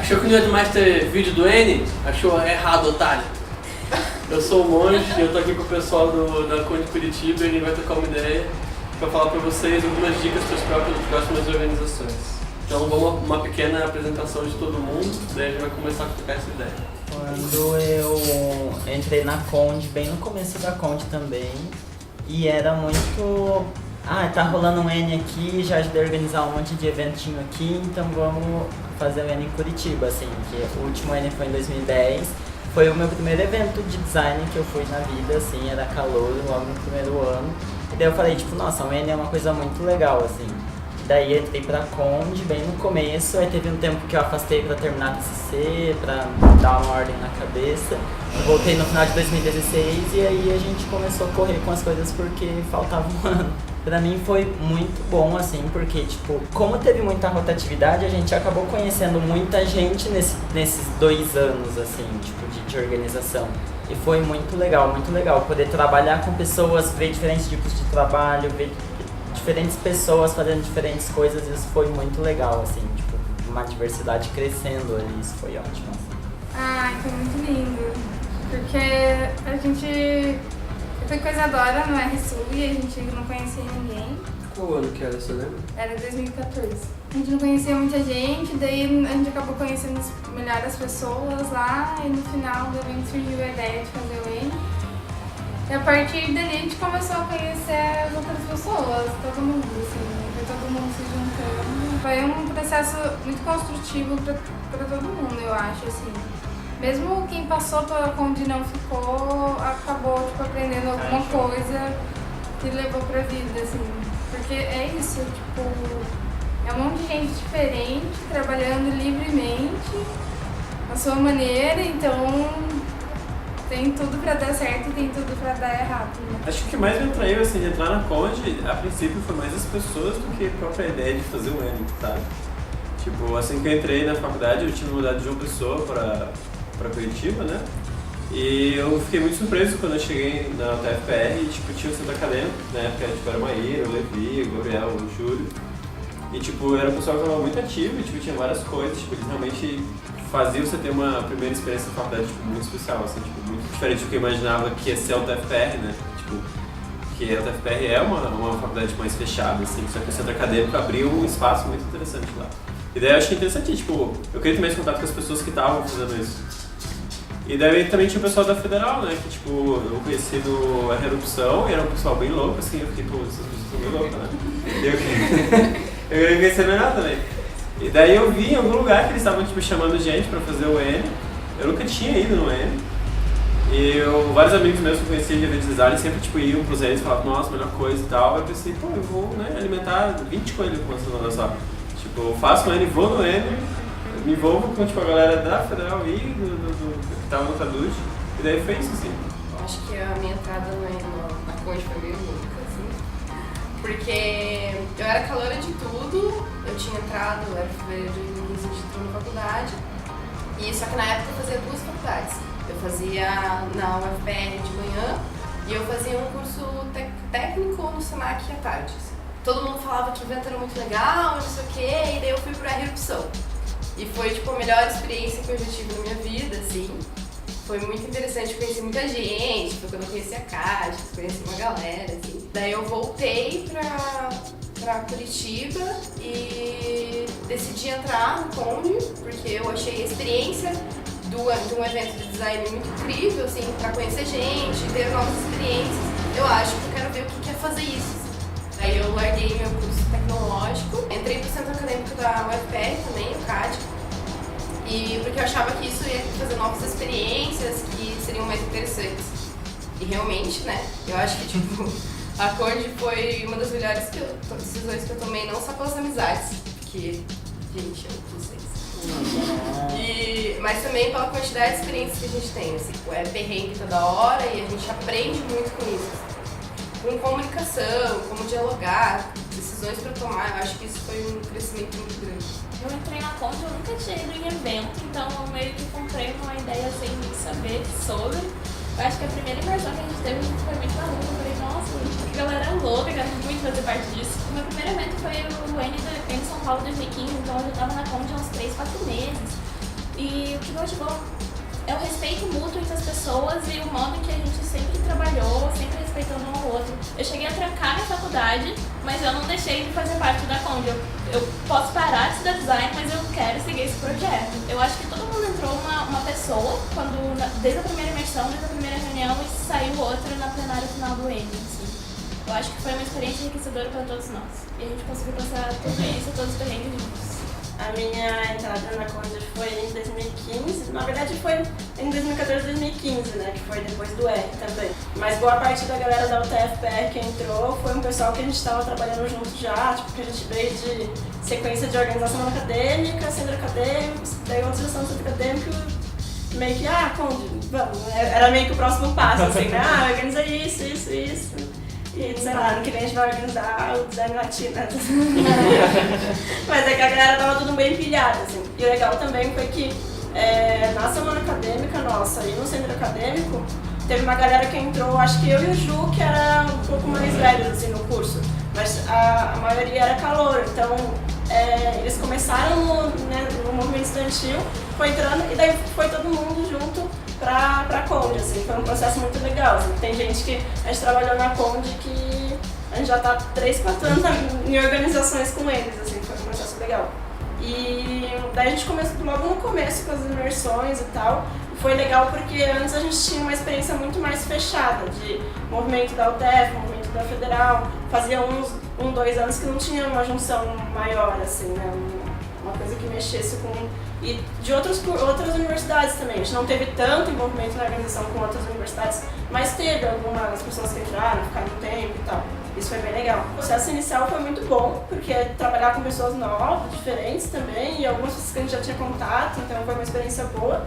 Achou que não ia mais ter vídeo do N? Achou errado, otário. Eu sou o Monge e eu tô aqui com o pessoal da Conde Curitiba e a gente vai trocar uma ideia para falar para vocês algumas dicas para as próximas organizações. Então vamos uma pequena apresentação de todo mundo, daí a gente vai começar a trocar essa ideia. Quando eu entrei na Conde, bem no começo da Conde também, e era muito... tá rolando um N aqui, já ajudei a organizar um monte de eventinho aqui, então vamos fazer o N em Curitiba, assim, que o último N foi em 2010, foi o meu primeiro evento de design que eu fui na vida, assim, era calor, logo no primeiro ano, e daí eu falei, tipo, nossa, o N é uma coisa muito legal, assim. Daí entrei pra Conde bem no começo, aí teve um tempo que eu afastei pra terminar a TCC, pra dar uma ordem na cabeça. Voltei no final de 2016 e aí a gente começou a correr com as coisas porque faltava um ano. Pra mim foi muito bom, assim, porque, tipo, como teve muita rotatividade, a gente acabou conhecendo muita gente nesses 2 anos, assim, tipo, de organização. E foi muito legal poder trabalhar com pessoas, ver diferentes tipos de trabalho, ver diferentes pessoas fazendo diferentes coisas, isso foi muito legal, assim, tipo, uma diversidade crescendo ali, isso foi ótimo. Ai, foi muito lindo, porque a gente foi com a Isadora no RSU e a gente não conhecia ninguém. Qual ano que era, você lembra? Era 2014. A gente não conhecia muita gente, daí a gente acabou conhecendo melhor as pessoas lá e no final do evento surgiu a ideia de fazer o N. E a partir dali a gente começou a conhecer as outras pessoas, todo mundo, assim, foi todo mundo se juntando. Foi um processo muito construtivo pra todo mundo, eu acho, assim. Mesmo quem passou pela Conde e não ficou, acabou, tipo, aprendendo alguma coisa que levou pra vida, assim. Porque é isso, tipo, é um monte de gente diferente, trabalhando livremente, à sua maneira, então... Tem tudo pra dar certo e tem tudo pra dar errado. Né? Acho que o que mais me atraiu, assim, de entrar na Conde, a princípio, foi mais as pessoas do que a própria ideia de fazer o N, sabe? Tipo, assim que eu entrei na faculdade, eu tinha mudado de João Pessoa pra Curitiba, né? E eu fiquei muito surpreso quando eu cheguei na UTFPR e, tipo, tinha o centro acadêmico, na época, tipo, era o Maíra, o Levi, o Gabriel, o Júlio. E, tipo, era um pessoal que estava muito ativo e, tipo, tinha várias coisas, tipo, eles realmente faziam você ter uma primeira experiência na faculdade, tipo, muito especial, assim, tipo, muito diferente do que eu imaginava que ia ser a UTFPR, né? Tipo, que a UTFPR é uma faculdade mais fechada, assim, só que o centro acadêmico abriu um espaço muito interessante lá. E daí eu achei interessante, tipo, eu queria ter mais contato com as pessoas que estavam fazendo isso. E daí também tinha o pessoal da Federal, né, que, tipo, eu conheci do Erupção, e era um pessoal bem louco, assim, eu fiquei, pô, essas pessoas são bem loucas, né? E eu queria conhecer melhor também. E daí eu vi em algum lugar que eles estavam, tipo, chamando gente pra fazer o N. Eu nunca tinha ido no N. E vários amigos meus que eu conhecia de evento design sempre, tipo, iam pros N's e falavam, nossa, melhor coisa e tal. Aí eu pensei, pô, eu vou, né, alimentar 20 coelhos com essa nada só. Tipo, eu faço o N, vou no N, me envolvo com, tipo, a galera da Federal e que tava no Taduz. E daí foi isso, assim. Acho que a minha entrada na Conde foi meio única, assim. Porque eu era caloura de tudo, eu tinha entrado, era fevereiro de 2015, de tudo na faculdade. E só que na época eu fazia 2 faculdades. Eu fazia na UFPR de manhã e eu fazia um curso técnico no Senac à tarde. Todo mundo falava que o evento era muito legal, não sei o quê, e daí eu fui pro Erupção. E foi, tipo, a melhor experiência que eu já tive na minha vida, assim. Foi muito interessante, conheci muita gente, foi quando eu conheci a Cátia, conheci uma galera, assim. Daí eu voltei pra Curitiba e decidi entrar no Conde, porque eu achei a experiência de um evento de design muito incrível, assim, pra conhecer gente, ter novas experiências. Eu acho que eu quero ver o que é fazer isso. Aí eu larguei meu curso tecnológico, entrei pro centro acadêmico da UFPR também, o CAD, e porque eu achava que isso ia fazer novas experiências que seriam mais interessantes. E realmente, né, eu acho que, tipo, a Conde foi uma das melhores decisões que eu tomei, não só pelas amizades, porque, gente, eu não sei. Mas também pela quantidade de experiências que a gente tem, assim, é perrengue toda hora e a gente aprende muito com isso. Com comunicação, como dialogar, decisões para tomar, eu acho que isso foi um crescimento muito grande. Eu entrei na Conde, eu nunca tinha ido em evento, então eu meio que comprei uma ideia sem saber sobre. Eu acho que a primeira imersão que a gente teve foi muito maluca. Eu falei, nossa, gente, que galera louca, quero muito fazer parte disso. O meu primeiro evento foi o N São Paulo 2015, então eu já tava na Conde há uns 3, 4 meses. E o que motivou é o respeito mútuo entre as pessoas e o modo que a gente sempre trabalhou, sempre respeitando um ao outro. Eu cheguei a trancar minha faculdade, mas eu não deixei de fazer parte da Conde. Eu posso parar de estudar design, mas eu quero seguir esse projeto. Eu acho que todo mundo entrou uma pessoa, desde a primeira imersão, desde a primeira reunião, e saiu outra na plenária final do Eni. Assim. Eu acho que foi uma experiência enriquecedora para todos nós. E a gente conseguiu passar tudo isso, todos os perrengues juntos. A minha entrada na Conde foi em 2015, na verdade foi em 2014, 2015, né, que foi depois do R também. Mas boa parte da galera da UTF-PR que entrou foi um pessoal que a gente estava trabalhando junto já, tipo, que a gente veio de sequência de organização acadêmica, centro acadêmico, daí outra gestão do centro acadêmico, meio que, Conde, vamos, era meio que o próximo passo, assim, né, organiza isso. E, sei lá, no que vem a gente vai organizar o design latino. Mas é que a galera tava tudo bem pilhada, assim. E o legal também foi que na semana acadêmica nossa e no centro acadêmico, teve uma galera que entrou, acho que eu e o Ju, que era um pouco mais velhos, assim, no curso. Mas a maioria era calouro, então eles começaram no movimento estudantil, foi entrando e daí foi todo mundo junto pra Conde, assim, foi um processo muito legal. Assim. Tem gente que a gente trabalhou na Conde que a gente já tá 3, 4 anos em organizações com eles, assim, foi um processo legal. E daí a gente começou logo no começo com as imersões e tal. E foi legal porque antes a gente tinha uma experiência muito mais fechada de movimento da UTF, movimento da Federal. Fazia 2 anos que não tinha uma junção maior, assim, né? Uma coisa que mexesse com... E de outras universidades também. A gente não teve tanto envolvimento na organização com outras universidades, mas teve algumas pessoas que entraram, ficaram um tempo e tal. Isso foi bem legal. O processo inicial foi muito bom, porque trabalhar com pessoas novas, diferentes também, e algumas pessoas que a gente já tinha contato, então foi uma experiência boa.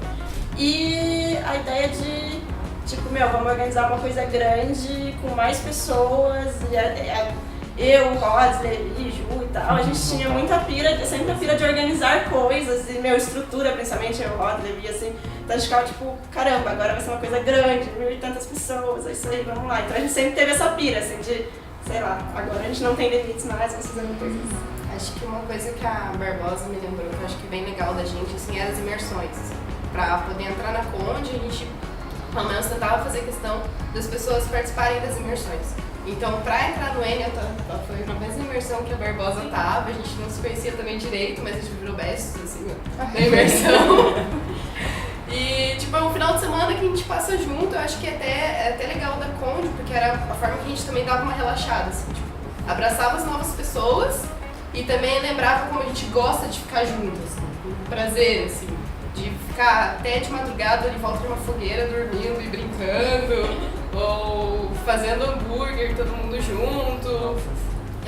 E a ideia de, tipo, vamos organizar uma coisa grande, com mais pessoas, eu, Rods, Levi, Ju e tal, a gente tinha muita pira, sempre a pira de organizar coisas, e estrutura, principalmente eu, Rods, Levi, assim, então a gente ficava tipo, caramba, agora vai ser uma coisa grande, 1.000 e tantas pessoas, é isso aí, vamos lá. Então a gente sempre teve essa pira, assim, de, sei lá, agora a gente não tem limites mais, vamos fazer coisas. Acho que uma coisa que a Barbosa me lembrou, que eu acho que é bem legal da gente, assim, eram as imersões. Pra poder entrar na Conde, a gente, pelo menos, tentava fazer questão das pessoas participarem das imersões. Então, pra entrar no Eni, foi na mesma imersão que a Barbosa tava, a gente não se conhecia também direito, mas a gente virou bestos, assim, na imersão. E, tipo, é um final de semana que a gente passa junto, eu acho que é até legal da Conde, porque era a forma que a gente também dava uma relaxada, assim, tipo, abraçava as novas pessoas e também lembrava como a gente gosta de ficar junto, assim, com prazer, assim, de ficar até de madrugada ali em volta de uma fogueira, dormindo e brincando, ou fazendo hambúrguer, todo mundo junto,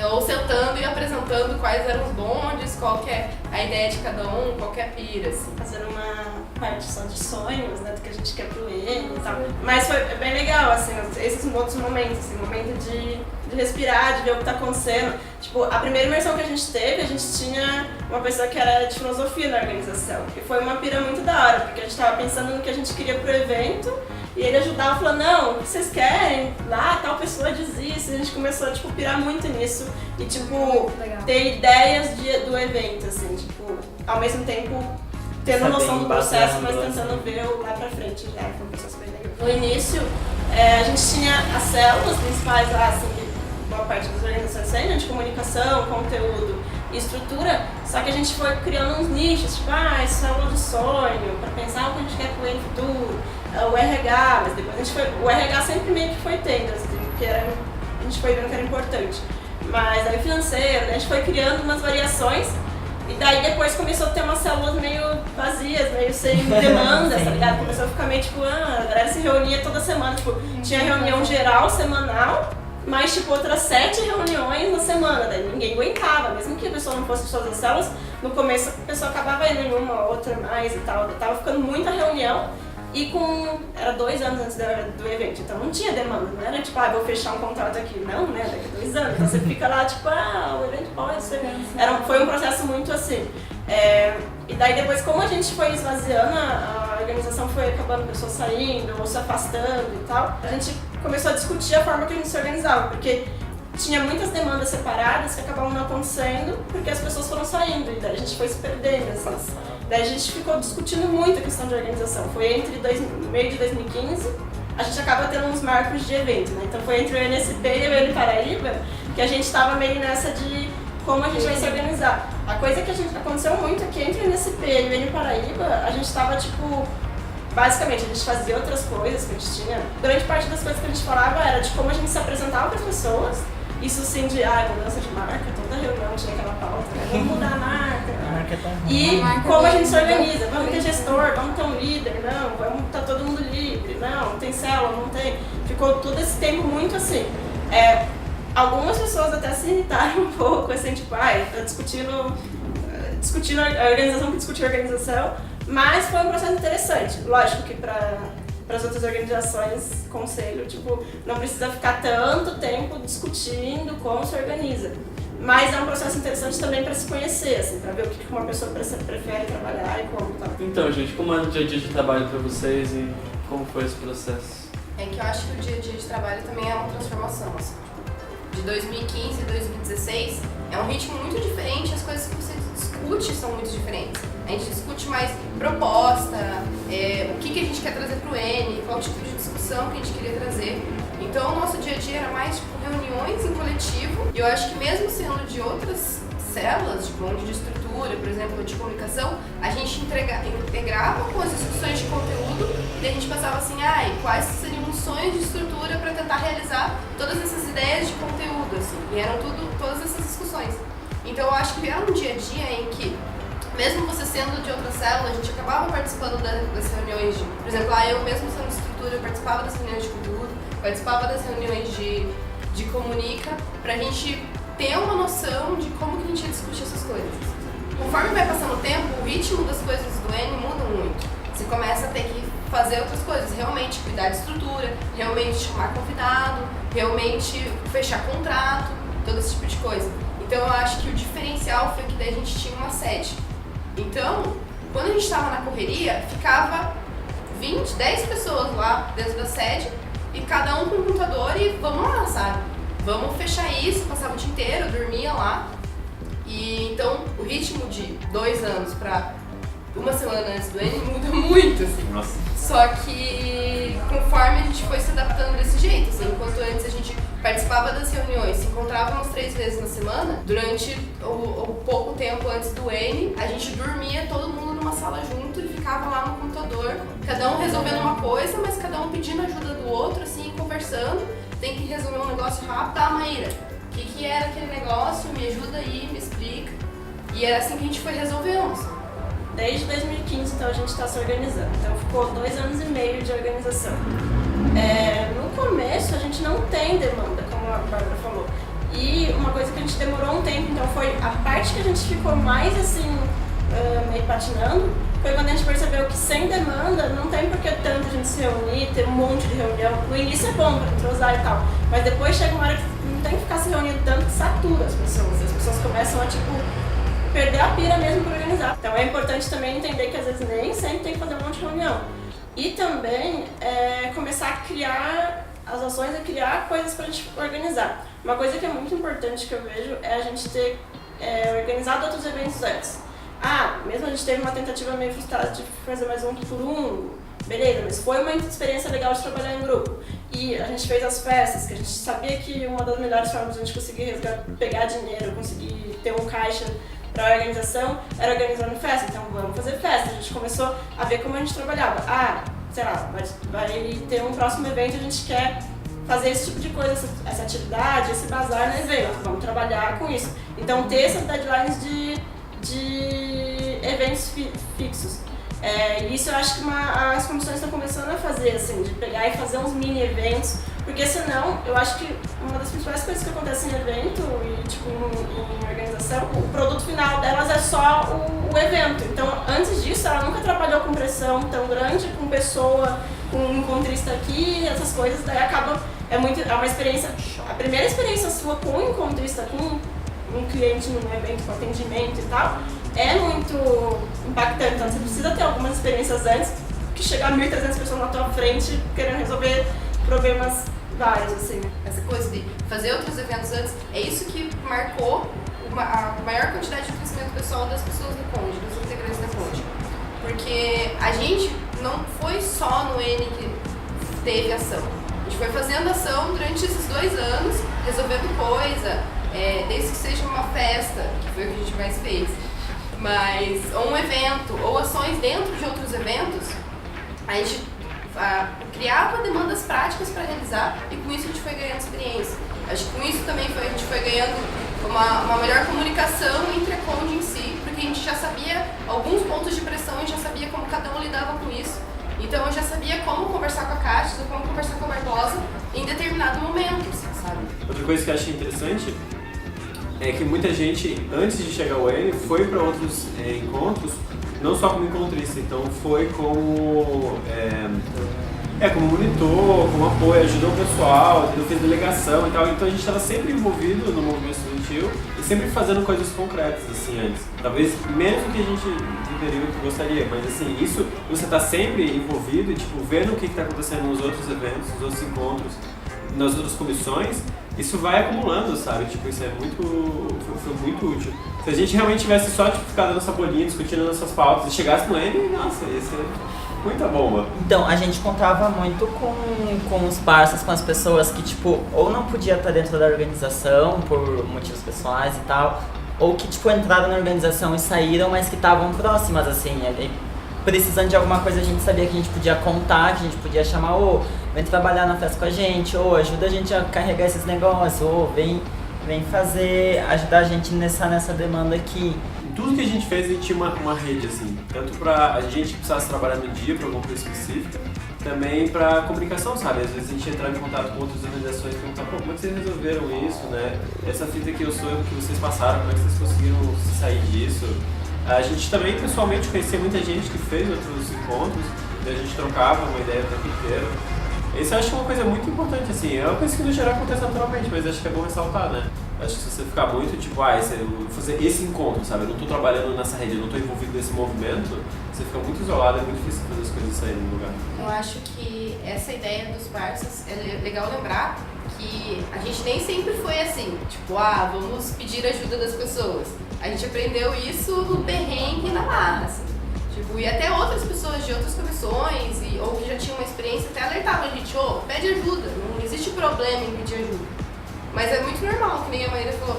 ou sentando e apresentando quais eram os bondes, qual que é a ideia de cada um, qual que é a pira, assim. Fazer uma parte só de sonhos, né, do que a gente quer pro Eni e tal. Mas foi bem legal, assim, esses outros momentos, assim, momento de respirar, de ver o que tá acontecendo. Tipo, a primeira imersão que a gente teve, a gente tinha uma pessoa que era de filosofia na organização. E foi uma pira muito da hora, porque a gente tava pensando no que a gente queria pro evento, e ele ajudava, falando, não, o que vocês querem? Lá, tal pessoa diz isso. E a gente começou a, tipo, pirar muito nisso. E, tipo, ter ideias do evento, assim, tipo, ao mesmo tempo tendo noção do processo, mas tentando ver o lá pra frente já. Foi um processo bem legal. No início, a gente tinha as células principais lá, assim, boa parte das organizações de comunicação, conteúdo e estrutura, só que a gente foi criando uns nichos, tipo, célula de sonho, pra pensar o que a gente quer pro Eni futuro, o RH, mas depois a gente foi, o RH sempre meio que foi tendo, assim, porque a gente foi vendo que era importante, mas aí financeiro, a gente foi criando umas variações, e daí depois começou a ter umas células meio vazias, meio sem demanda, tá ligado? Começou a ficar meio tipo, a galera se reunia toda semana, tipo, tinha reunião geral, semanal, mas tipo outras 7 reuniões na semana, daí ninguém aguentava, mesmo que a pessoa não fosse de todas as células, no começo a pessoa acabava indo em uma, outra mais e tal, tava ficando muita reunião e era 2 anos antes do evento, então não tinha demanda, não era tipo, vou fechar um contrato aqui, não, né, daqui a 2 anos, então você fica lá tipo, o evento pode ser, foi um processo muito assim, e daí depois como a gente foi esvaziando, a organização foi acabando, pessoas saindo ou se afastando e tal, a gente começou a discutir a forma que a gente se organizava, porque tinha muitas demandas separadas que acabavam não acontecendo porque as pessoas foram saindo e daí a gente foi se perdendo, assim. Daí a gente ficou discutindo muito a questão de organização. Foi entre meio de 2015, a gente acaba tendo uns marcos de evento, né? Então foi entre o NSP e o Eni Paraíba que a gente estava meio nessa de como a gente vai se organizar. A coisa que aconteceu muito é que entre o NSP e o Eni Paraíba, a gente estava tipo... Basicamente, a gente fazia outras coisas que a gente tinha. Grande parte das coisas que a gente falava era de como a gente se apresentava para as pessoas. Isso sim de mudança de marca, toda reunião tinha aquela pauta, né? Vamos mudar a marca. A marca tá ruim. E como a gente se organiza, vamos ter gestor, vamos ter um líder, não, vamos estar todo mundo livre, não tem célula, não tem. Ficou todo esse tempo muito assim. Algumas pessoas até se irritaram um pouco, assim, tipo, tá discutindo a organização que discutiu a organização, mas foi um processo interessante. Lógico que para as outras organizações, conselho, tipo, não precisa ficar tanto tempo discutindo como se organiza. Mas é um processo interessante também para se conhecer, assim, para ver o que uma pessoa prefere trabalhar e como tá. Então, gente, como é o dia a dia de trabalho para vocês e como foi esse processo? É que eu acho que o dia a dia de trabalho também é uma transformação, assim. De 2015 a 2016 é um ritmo muito diferente, as coisas que você discute são muito diferentes. A gente discute mais proposta, o que a gente quer trazer para o Eni, qual tipo de discussão que a gente queria trazer. Então o nosso dia a dia era mais tipo reuniões em coletivo, e eu acho que mesmo sendo de outras células, tipo onde de estrutura, por exemplo, de comunicação, a gente integrava com as discussões de conteúdo e a gente pensava assim, quais seriam os sonhos de estrutura para tentar realizar todas essas ideias de conteúdo, assim, e eram todas essas discussões. Então eu acho que era um dia a dia em que, mesmo você sendo de outra célula, a gente acabava participando das reuniões de, por exemplo, eu mesmo sendo de estrutura, eu participava das reuniões de conteúdo, participava das reuniões de comunica, pra gente ter uma noção de como que a gente ia discutir essas coisas. Conforme vai passando o tempo, o ritmo das coisas do Eni muda muito. Você começa a ter que fazer outras coisas, realmente cuidar de estrutura, realmente chamar convidado, realmente fechar contrato, todo esse tipo de coisa. Então eu acho que o diferencial foi que daí a gente tinha uma sede. Então, quando a gente estava na correria, ficava 10 pessoas lá dentro da sede e cada um com um computador e vamos lá, sabe? Vamos fechar isso, passava o dia inteiro, dormia lá. E então o ritmo de 2 anos para uma semana antes do Eni muda muito, assim. Nossa. Só que conforme a gente foi se adaptando desse jeito, assim, enquanto antes a gente participava das reuniões, se encontrávamos 3 vezes na semana, durante o pouco tempo antes do Eni, a gente dormia todo mundo numa sala junto e ficava lá no computador, cada um resolvendo uma coisa, mas cada um pedindo ajuda do outro, assim, conversando. Tem que resolver um negócio rápido. Tá, Maíra, o que era aquele negócio? Me ajuda aí, me explica. E era assim que a gente foi resolvendo. Assim. Desde 2015, então, a gente está se organizando. Então, ficou 2 anos e meio de organização. No começo, a gente não tem demanda, como a Bárbara falou. E uma coisa que a gente demorou um tempo, então, foi a parte que a gente ficou mais, assim, meio patinando, foi quando a gente percebeu que sem demanda não tem por que tanto a gente se reunir, ter um monte de reunião. No início é bom para entrosar e tal, mas depois chega uma hora que não tem que ficar se reunindo tanto que satura as pessoas começam a, tipo, perder a pira mesmo para organizar. Então é importante também entender que às vezes nem sempre tem que fazer um monte de reunião. E também começar a criar as ações e criar coisas para a gente organizar. Uma coisa que é muito importante que eu vejo é a gente ter organizado outros eventos antes. Mesmo a gente teve uma tentativa meio frustrada de fazer mais um por um, beleza, mas foi uma experiência legal de trabalhar em grupo. E a gente fez as festas, que a gente sabia que uma das melhores formas de a gente conseguir pegar dinheiro, conseguir ter um caixa para a organização, era organizando festa. Então vamos fazer festa. A gente começou a ver como a gente trabalhava. Sei lá, vai ter um próximo evento, a gente quer fazer esse tipo de coisa, essa atividade, esse bazar no evento. Vamos trabalhar com isso. Então ter essas deadlines de eventos fixos. E isso eu acho que as comissões estão começando a fazer, assim, de pegar e fazer uns mini eventos, porque senão eu acho que uma das principais coisas que acontece em evento e tipo em organização, o produto final delas é só o evento. Então antes disso ela nunca trabalhou com pressão tão grande, com pessoa, com um encontrista aqui, essas coisas, daí acaba, é uma experiência, a primeira experiência sua com um encontrista, com um cliente num evento com atendimento e tal, é muito impactante. Então você precisa ter algumas experiências antes que chegar 1.300 pessoas na tua frente querendo resolver problemas vários, assim. Essa coisa de fazer outros eventos antes, é isso que marcou a maior quantidade de crescimento pessoal das pessoas do Conde, dos integrantes da Conde. Porque a gente não foi só no N que teve ação. A gente foi fazendo ação durante esses 2 anos, resolvendo coisa, desde que seja uma festa, que foi o que a gente mais fez, mas ou um evento, ou ações dentro de outros eventos, a gente criava demandas práticas para realizar e com isso a gente foi ganhando experiência. Acho que com isso também a gente foi ganhando uma melhor comunicação entre a Conde em si, porque a gente já sabia alguns pontos de pressão e já sabia como cada um lidava com isso. Então eu já sabia como conversar com a Cátia, como conversar com a Barbosa em determinado momento, sabe? Outra coisa que eu achei interessante é que muita gente, antes de chegar ao N, foi para outros encontros, não só como encontrista, então foi como monitor, como apoio, ajudou o pessoal, fez delegação e tal, então a gente estava sempre envolvido no movimento estudantil e sempre fazendo coisas concretas, assim, antes. Talvez menos do que a gente deveria, que gostaria, mas assim, isso, você tá sempre envolvido e, tipo, vendo o que está acontecendo nos outros eventos, nos outros encontros, nas outras comissões, isso vai acumulando, sabe? Tipo, isso foi muito útil. Se a gente realmente tivesse só, tipo, ficado nessa bolinha, discutindo nossas pautas e chegasse no N, nossa, ia ser muita bomba. Então, a gente contava muito com os parceiros, com as pessoas que, tipo, ou não podia estar dentro da organização por motivos pessoais e tal, ou que, tipo, entraram na organização e saíram, mas que estavam próximas, assim, precisando de alguma coisa a gente sabia que a gente podia contar, que a gente podia chamar, vem trabalhar na festa com a gente, ajuda a gente a carregar esses negócios, vem ajudar a gente nessa demanda aqui. Tudo que a gente fez, a gente tinha uma rede, assim, tanto pra a gente que precisasse trabalhar no dia pra alguma coisa específica, também pra comunicação, sabe? Às vezes a gente entrava em contato com outras organizações e perguntava, como é que vocês resolveram isso, né? Essa fita que que vocês passaram, como é que vocês conseguiram sair disso? A gente também, pessoalmente, conhecia muita gente que fez outros encontros, e a gente trocava uma ideia o tempo inteiro. Isso eu acho uma coisa muito importante, assim, é uma coisa que no geral acontece naturalmente, mas acho que é bom ressaltar, né? Acho que se você ficar muito, tipo, eu vou fazer esse encontro, sabe? Eu não tô trabalhando nessa rede, eu não tô envolvido nesse movimento, você fica muito isolado, é muito difícil fazer as coisas saírem do lugar. Eu acho que essa ideia dos parceiros, é legal lembrar que a gente nem sempre foi assim, tipo, vamos pedir ajuda das pessoas. A gente aprendeu isso no perrengue e na marra, assim. Tipo, e até outras pessoas de outras comissões, ou que já tinham uma experiência, até alertavam a gente, pede ajuda, não existe problema em pedir ajuda. Mas é muito normal, que nem a Maíra falou,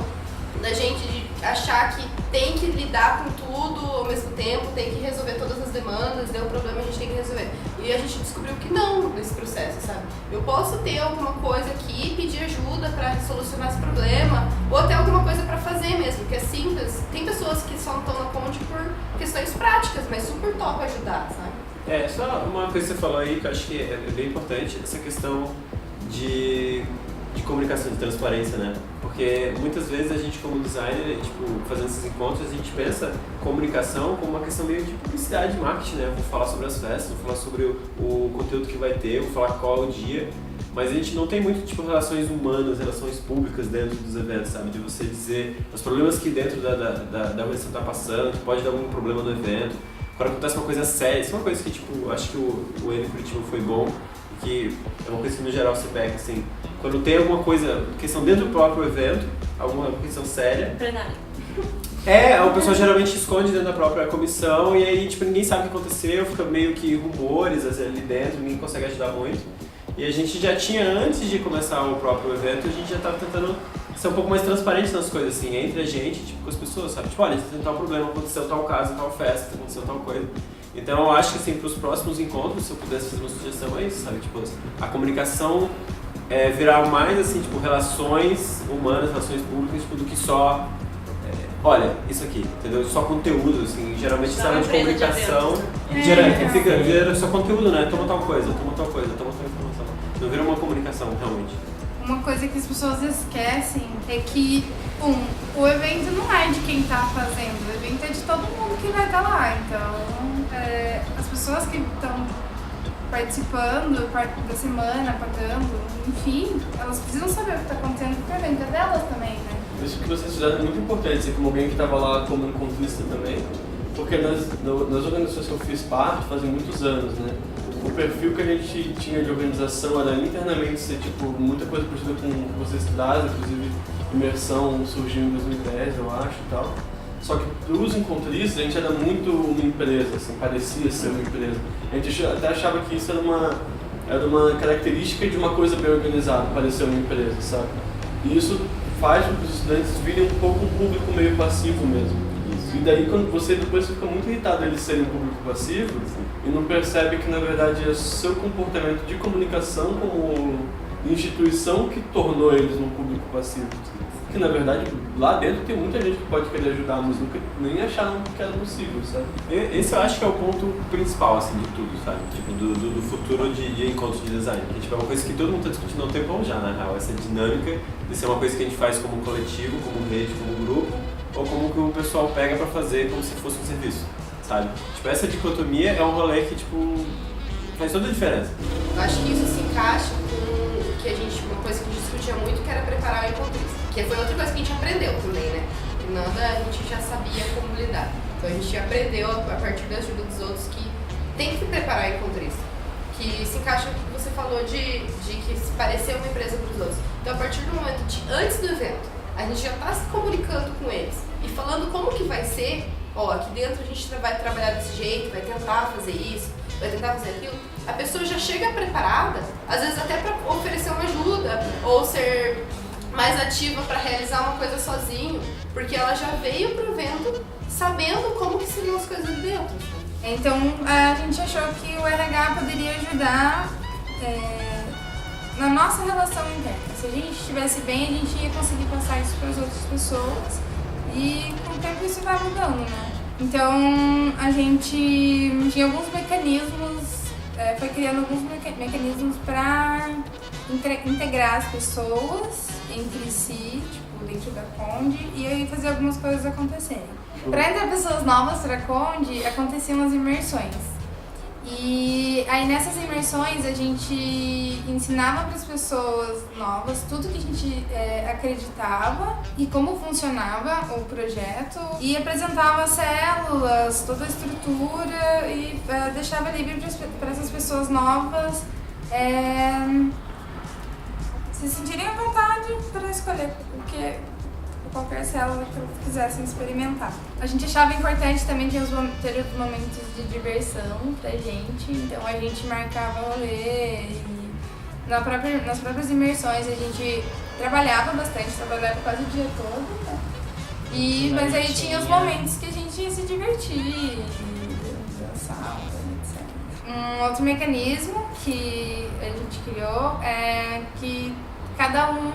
da gente de achar que tem que lidar com tudo ao mesmo tempo, tem que resolver todas as demandas, deu problema, a gente tem que resolver. E a gente descobriu que não nesse processo, sabe? Eu posso ter alguma coisa aqui, pedir ajuda pra solucionar esse problema, ou até alguma coisa pra fazer mesmo, que é simples. Tem pessoas que só estão na Conde por questões práticas, mas super top ajudar, sabe? Só uma coisa que você falou aí que eu acho que é bem importante, essa questão de comunicação, de transparência, né? Porque muitas vezes a gente como designer, tipo, fazendo esses encontros, a gente pensa comunicação como uma questão meio de publicidade, marketing, né? Vou falar sobre as festas, vou falar sobre o conteúdo que vai ter, vou falar qual é o dia, mas a gente não tem muito, tipo, relações humanas, relações públicas dentro dos eventos, sabe? De você dizer os problemas que dentro da organização está passando, que pode dar algum problema no evento. Quando acontece uma coisa séria, isso é uma coisa que, tipo, acho que o N Curitiba foi bom, e que é uma coisa que no geral você pega, assim, quando tem alguma coisa, questão dentro do próprio evento, alguma questão séria. Plenário. O pessoal geralmente esconde dentro da própria comissão e aí, tipo, ninguém sabe o que aconteceu, fica meio que rumores ali dentro, ninguém consegue ajudar muito. E a gente já tinha, antes de começar o próprio evento, a gente já estava tentando ser um pouco mais transparente nas coisas, assim, entre a gente, tipo, com as pessoas, sabe? Tipo, olha, tem tal problema, aconteceu tal caso, tal festa, aconteceu tal coisa. Então eu acho que, assim, para os próximos encontros, se eu pudesse fazer uma sugestão, é isso, sabe? Tipo, a comunicação virar mais, assim, tipo, relações humanas, relações públicas, tipo, do que só, olha, isso aqui, entendeu? Só conteúdo, assim, geralmente sala de comunicação, gera só conteúdo, né? Toma tal coisa, toma tal informação. Não vira uma comunicação, realmente. Uma coisa que as pessoas esquecem é que, o evento não é de quem tá fazendo, o evento é de todo mundo que vai estar lá. Então, as pessoas que estão participando da semana, pagando, enfim, elas precisam saber o que está acontecendo, porque o evento é delas também, né? Isso que vocês fizeram é muito importante, assim, como alguém que estava lá como encontrista também, porque nas organizações que eu fiz parte fazem muitos anos, né? O perfil que a gente tinha de organização era internamente ser tipo muita coisa parecida com o que vocês trazem, inclusive imersão surgiu em 2010, eu acho, e tal. Só que para os encontristas a gente era muito uma empresa, assim, parecia ser uma empresa. A gente até achava que isso era uma característica de uma coisa bem organizada, parecer uma empresa, sabe? E isso faz com que os estudantes virem um pouco um público meio passivo mesmo. E daí quando você depois fica muito irritado eles serem um público passivo e não percebe que na verdade é o seu comportamento de comunicação como instituição que tornou eles um público passivo. Que na verdade lá dentro tem muita gente que pode querer ajudar, mas nunca nem acharam que era possível, sabe? Esse eu acho que é o ponto principal, assim, de tudo, sabe? Tipo, do futuro de encontros de design. Que tipo, é uma coisa que todo mundo está discutindo há um tempão já, na real. Essa dinâmica de ser uma coisa que a gente faz como coletivo, como rede, como grupo, ou como que o pessoal pega pra fazer como se fosse um serviço, sabe? Tipo, essa dicotomia é um rolê que, tipo, faz toda a diferença. Eu acho que isso se encaixa com o que uma coisa que a gente discutia muito, que era preparar o encontrista. Que foi outra coisa que a gente aprendeu também, né? Que nada a gente já sabia como lidar. Então a gente aprendeu a partir da ajuda dos outros que tem que preparar o encontrista. Que se encaixa com o que você falou de que se parecer uma empresa para os outros. Então a partir do momento antes do evento, a gente já está se comunicando com eles e falando como que vai ser, ó, aqui dentro a gente vai trabalhar desse jeito, vai tentar fazer isso, vai tentar fazer aquilo. A pessoa já chega preparada, às vezes até para oferecer uma ajuda ou ser mais ativa para realizar uma coisa sozinho, porque ela já veio pro evento sabendo como que seriam as coisas ali dentro. Então a gente achou que o RH poderia ajudar na nossa relação interna. Se a gente estivesse bem, a gente ia conseguir passar isso para as outras pessoas e com o tempo isso vai mudando, né? Então a gente tinha alguns mecanismos, foi criando alguns mecanismos para integrar as pessoas entre si, tipo, dentro da Conde, e aí fazer algumas coisas acontecerem. Para entrar pessoas novas para a Conde, aconteciam as imersões. E aí nessas imersões a gente ensinava para as pessoas novas tudo que a gente acreditava e como funcionava o projeto e apresentava as células, toda a estrutura e deixava livre para essas pessoas novas se sentirem à vontade para escolher qualquer célula que quisessem experimentar. A gente achava importante também ter os momentos de diversão pra gente, então a gente marcava rolê e nas próprias imersões a gente trabalhava bastante, trabalhava quase o dia todo, né? Mas aí tinha os momentos que a gente ia se divertir, dançar, etc. Um outro mecanismo que a gente criou é que cada um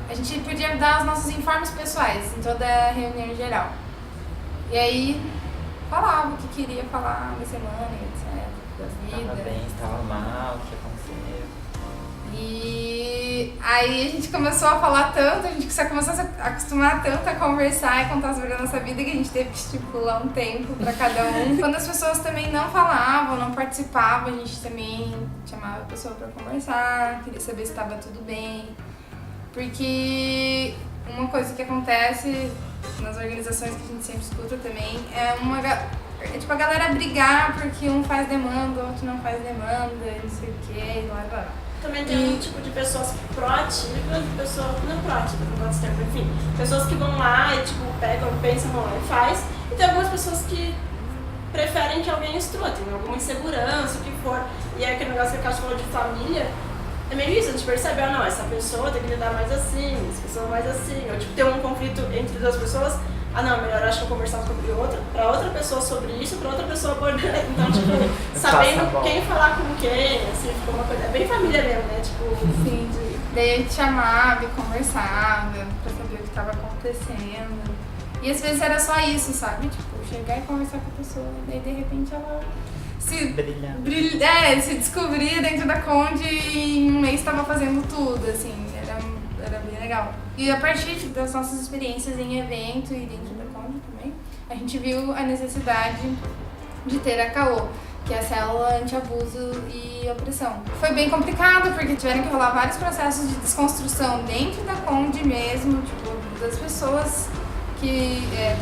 a gente podia dar os nossos informes pessoais em toda a reunião geral. E aí falava o que queria falar da semana, etc. Da vida. Estava bem, estava mal, o que aconteceu. E aí a gente começou a falar tanto, a gente começou a se acostumar tanto a conversar e contar sobre a nossa vida que a gente teve que estipular um tempo para cada um. Quando as pessoas também não falavam, não participavam, a gente também chamava a pessoa para conversar, queria saber se estava tudo bem. Porque uma coisa que acontece nas organizações que a gente sempre escuta também é tipo a galera brigar porque um faz demanda, o outro não faz demanda, não sei o que, e lá, lá. Também tem um tipo de pessoas proativas e pessoas não proativas, não gosto de tempo, enfim. Pessoas que vão lá e tipo, pegam, pensam, vão lá e faz. E tem algumas pessoas que preferem que alguém instrua, tem alguma insegurança, o que for. E é aquele negócio que a Cátia falou de família. É meio isso, a gente percebe, não, essa pessoa tem que lidar mais assim, essa pessoa mais assim. Ou tipo, ter um conflito entre duas pessoas, não, melhor acho que eu conversar sobre pra outra pessoa sobre isso, pra outra pessoa abordar. Então, tipo, sabendo quem falar com quem, assim, ficou uma coisa, é bem família mesmo, né, tipo... Sim, daí a gente chamava e conversava pra saber o que tava acontecendo. E às vezes era só isso, sabe, tipo, chegar e conversar com a pessoa, daí de repente ela... se descobria dentro da Conde e em um mês estava fazendo tudo, assim, era bem legal. E a partir das nossas experiências em evento e dentro da Conde também, a gente viu a necessidade de ter a CAO, que é a Célula Anti-Abuso e Opressão. Foi bem complicado, porque tiveram que rolar vários processos de desconstrução dentro da Conde mesmo, tipo, das pessoas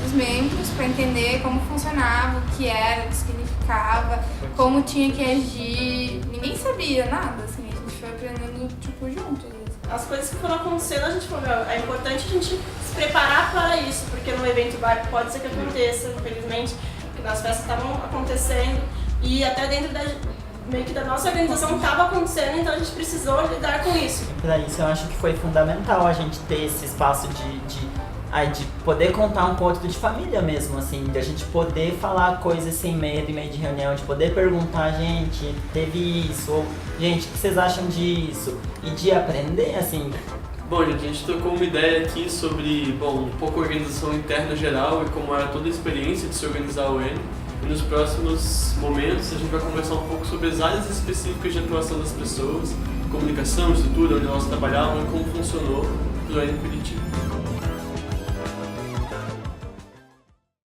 dos membros para entender como funcionava, o que era, o que significava, como tinha que agir. Ninguém sabia nada, assim, a gente foi aprendendo tipo juntos. As coisas que foram acontecendo, a gente falou, é importante a gente se preparar para isso, porque no evento pode ser que aconteça, infelizmente, porque as festas estavam acontecendo e até dentro meio que da nossa organização estava acontecendo, então a gente precisou lidar com isso. E para isso eu acho que foi fundamental a gente ter esse espaço de poder contar um conto de família mesmo, assim, de a gente poder falar coisas sem medo em meio de reunião, de poder perguntar, gente, teve isso, ou, gente, o que vocês acham disso? E de aprender, assim. Bom, gente, a gente trocou uma ideia aqui sobre, um pouco a organização interna geral e como era toda a experiência de se organizar o N. E nos próximos momentos a gente vai conversar um pouco sobre as áreas específicas de atuação das pessoas, comunicação, estrutura, onde elas trabalhavam e como funcionou para o N Curitiba.